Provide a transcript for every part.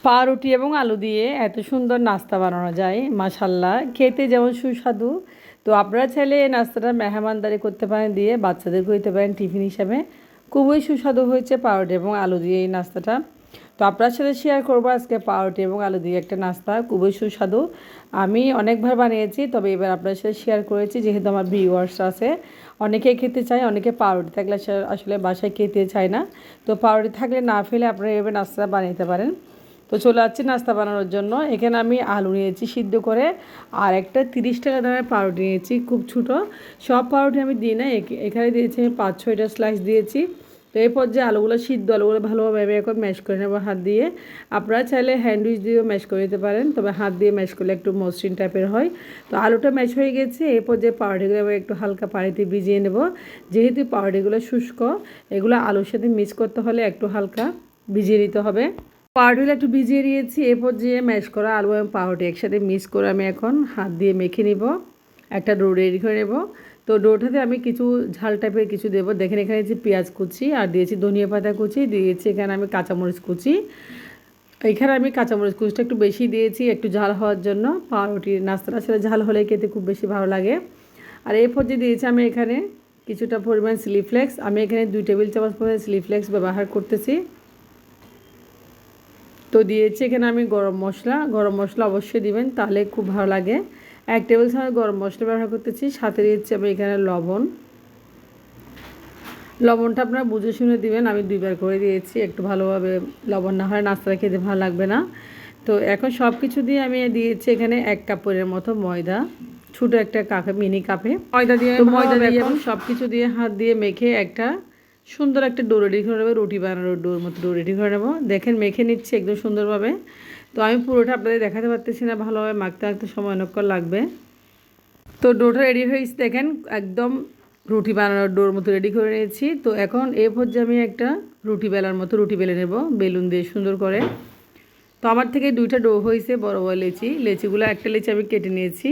পাউরুটি এবং আলু দিয়ে এত সুন্দর নাস্তা বানানো যায় মাশাল্লাহ, খেতে যেমন সুস্বাদু। তো আপনারা চাইলে এই নাস্তাটা মেহমানদারি করতে পারেন, দিয়ে বাচ্চাদেরকে দিতে পারেন টিফিন হিসাবে। খুবই সুস্বাদু হয়েছে পাউরুটি এবং আলু দিয়ে এই নাস্তাটা। তো আপনার সাথে শেয়ার করবো আজকে পাউরুটি এবং আলু দিয়ে একটা নাস্তা, খুবই সুস্বাদু। আমি অনেকবার বানিয়েছি, তবে এবার আপনার সাথে শেয়ার করেছি যেহেতু আমার ভিউয়ার্স আছে, অনেকেই খেতে চায়, অনেকে পাউরুটি থাকলে আসলে বাসায় খেতে চায় না। তো পাউরুটি থাকলে না ফেলে আপনারা এভাবে নাস্তা বানাতে পারেন। তো চলে যাচ্ছি নাস্তা বানানোর জন্য। এখানে আমি আলু নিয়েছি সিদ্ধ করে, আর একটা 30 টাকা দামের পাউরুটি নিয়েছি, খুব ছোটো। সব পাউরুটি আমি দিই না, এখানে দিয়েছি আমি 5-6টা স্লাইস দিয়েছি। তো এরপর যে আলুগুলো সিদ্ধ আলুগুলো ভালোভাবে আমি এখন ম্যাশ করে নেবো হাত দিয়ে। আপনারা চাইলে হ্যান্ডউইচ দিয়েও ম্যাশ করে দিতে পারেন, তবে হাত দিয়ে ম্যাশ করলে একটু মসৃণ টাইপের হয়। তো আলুটা ম্যাশ হয়ে গেছে। এরপর যে পাউরুটিগুলো আমি একটু হালকা পানিতে ভিজিয়ে নেব, যেহেতু পাউরুটিগুলো শুষ্ক, এগুলো আলুর সাথে মিক্স করতে হলে একটু হালকা ভিজিয়ে নিতে হবে। পাউরুটিগুলো একটু ভিজিয়ে নিয়েছি। এরপর যে ম্যাশ করা আলু এবং পাউরুটি একসাথে মিক্স করে আমি এখন হাত দিয়ে মেখে নিব, একটা ডো রেডি করে নেব। তো ডোটাতে আমি কিছু ঝাল টাইপের কিছু দেবো। দেখেন এখানে যে পেঁয়াজ কুচি আর দিয়েছি ধনিয়া পাতা কুচি, দিয়েছি এখানে আমি কাঁচামরিচ কুচি। এখানে আমি কাঁচামরিচ কুচিটা একটু বেশি দিয়েছি একটু ঝাল হওয়ার জন্য। পাউরুটির নাস্তাটা সেটা ঝাল হলে খেতে খুব বেশি ভালো লাগে। আর এরপর যে দিয়েছি আমি এখানে কিছুটা পরিমাণ চিলি ফ্লেক্স, আমি এখানে 2 টেবিল চামচ পরিমাণ চিলি ফ্লেক্স ব্যবহার করতেছি। তো দিয়েছি এখানে আমি গরম মশলা অবশ্যই দিবেন, তাহলে খুব ভালো লাগে। 1 টেবিল চামচ গরম মশলা ব্যবহার করতেছি। সাথে দিয়েছি আমি এখানে লবণটা আপনারা বুঝে শুনে দিবেন, আমি 2বার করে দিয়েছি, একটু ভালোভাবে লবণ না হয় নাস্তাটা খেতে ভালো লাগবে না। তো এখন সব কিছু দিয়ে আমি দিয়েছি এখানে 1 কাপের মতো ময়দা, ছোটো একটা কাপে মিনি কাপে ময়দা দিয়ে এবং সব কিছু দিয়ে হাত দিয়ে মেখে একটা সুন্দর একটা ডো রেডি করে নেবো, রুটি বানানোর ডোর মতো ডো রেডি করে নেবো। দেখেন মেখে নিচ্ছি একদম সুন্দরভাবে। তো আমি পুরোটা আপনাদের দেখাতে পারতেছি না, ভালোভাবে মাখতে সময় অনেকক্ষণ লাগবে। তো ডোটা রেডি হয়েছে, দেখেন একদম রুটি বানানোর ডোর মতো রেডি করে নিয়েছি। তো এখন এই পর্যায়ে আমি একটা রুটি বেলার মতো রুটি বেলে নেব বেলুন দিয়ে সুন্দর করে। তো আমার থেকে 2টা ডো হয়েছে, বড় বড় লেচিগুলো, একটা লেচি আমি কেটে নিয়েছি।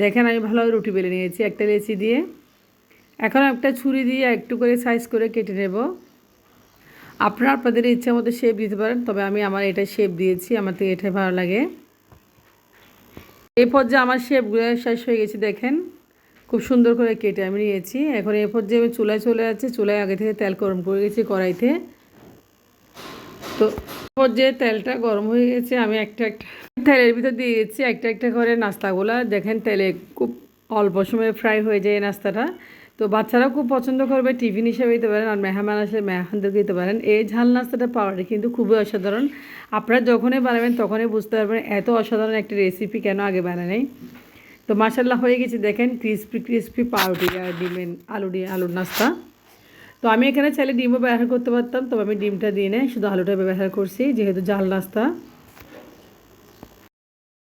দেখেন আমি ভালোভাবে রুটি বেলে নিয়েছি একটা লেচি দিয়ে। এখন একটা ছুরি দিয়ে একটু করে সাইজ করে কেটে নেব। আপনারা আপনাদের ইচ্ছা মতো শেপ দিতে পারেন, তবে আমি আমার এটা শেপ দিয়েছি, আমার থেকে এটাই ভালো লাগে। এই পর্যায়ে আমার শেপগুলো শেষ হয়ে গেছে, দেখেন খুব সুন্দর করে কেটে আমি নিয়েছি। এখন এই পর্যায়ে আমি চুলায় চলে যাচ্ছি। চুলায় আগে থেকে তেল গরম করে গেছি কড়াইতে। তো পর্যায়ে তেলটা গরম হয়ে গেছে, আমি একটা তেলের ভিতর দিয়ে দিচ্ছি একটা করে নাস্তাগুলো। দেখেন তেলে খুব অল্প সময়ে ফ্রাই হয়ে যায় এই নাস্তাটা। তো বাচ্চারাও খুব পছন্দ করবে, টিফিন হিসেবে দিতে পারেন, আর মেহমান আসলে মেহমানদেরকে দিতে পারেন। এই ঝাল নাস্তাটা পাওয়াটা কিন্তু খুবই অসাধারণ। আপনারা যখনই বানাবেন তখনই বুঝতে পারবেন এত অসাধারণ একটা রেসিপি কেন আগে বানাই। তো মাশাল্লাহ হয়ে গেছে, দেখেন ক্রিসপি পাউরুটি আর আলুর নাস্তা। তো আমি এখানে চাইলে ডিমও ব্যবহার করতে পারতাম, তবে আমি ডিমটা দিয়ে নেই, শুধু আলুটা ব্যবহার করছি যেহেতু ঝাল নাস্তা।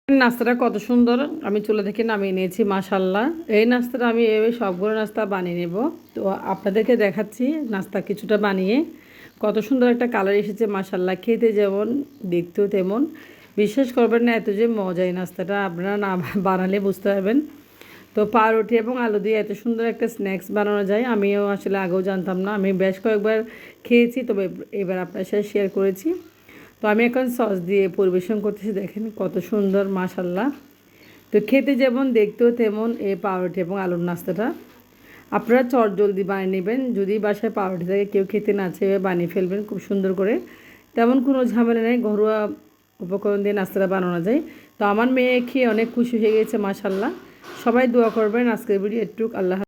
নাস্তাটা কত সুন্দর আমি চুলা থেকে নামিয়ে নিয়েছি মাশাল্লাহ। এই নাস্তাটা আমি এভাবে সবগুলো নাস্তা বানিয়ে নেব। তো আপনাদেরকে দেখাচ্ছি নাস্তা কিছুটা বানিয়ে, কত সুন্দর একটা কালার এসেছে মাশাল্লাহ, খেতে যেমন দেখতেও তেমন। বিশ্বাস করবেন না এত যে মজা এই নাস্তাটা, আপনারা না বানালে বুঝতে পারবেন। তো পাউরুটি এবং আলু দিয়ে এত সুন্দর একটা স্ন্যাক্স বানানো যায় আমিও আসলে আগেও জানতাম না। আমি বেশ কয়েকবার খেয়েছি, তবে এবার আপনার সাথে শেয়ার করেছি। তো আমি এখন সস দিয়ে পরিবেশন করতেছি, দেখেন কত সুন্দর মাশাল্লাহ। তো খেতে যেমন দেখতেও তেমন এই পাউরুটি এবং আলুর নাস্তাটা আপনারা জলদি বানিয়ে নেবেন। যদি বাসায় পাউরুটি থাকে কেউ খেতে না চেয়ে বানিয়ে ফেলবেন খুব সুন্দর করে, তেমন কোনো ঝামেলা নেই, ঘরোয়া উপকরণ দিয়ে নাস্তাটা বানানো যায়। তো আমার মেয়ে খেয়ে অনেক খুশি হয়ে গেছে মাশাল্লাহ। সবাই দোয়া করবেন। আজকের ভিডিও একটু আল্লাহ।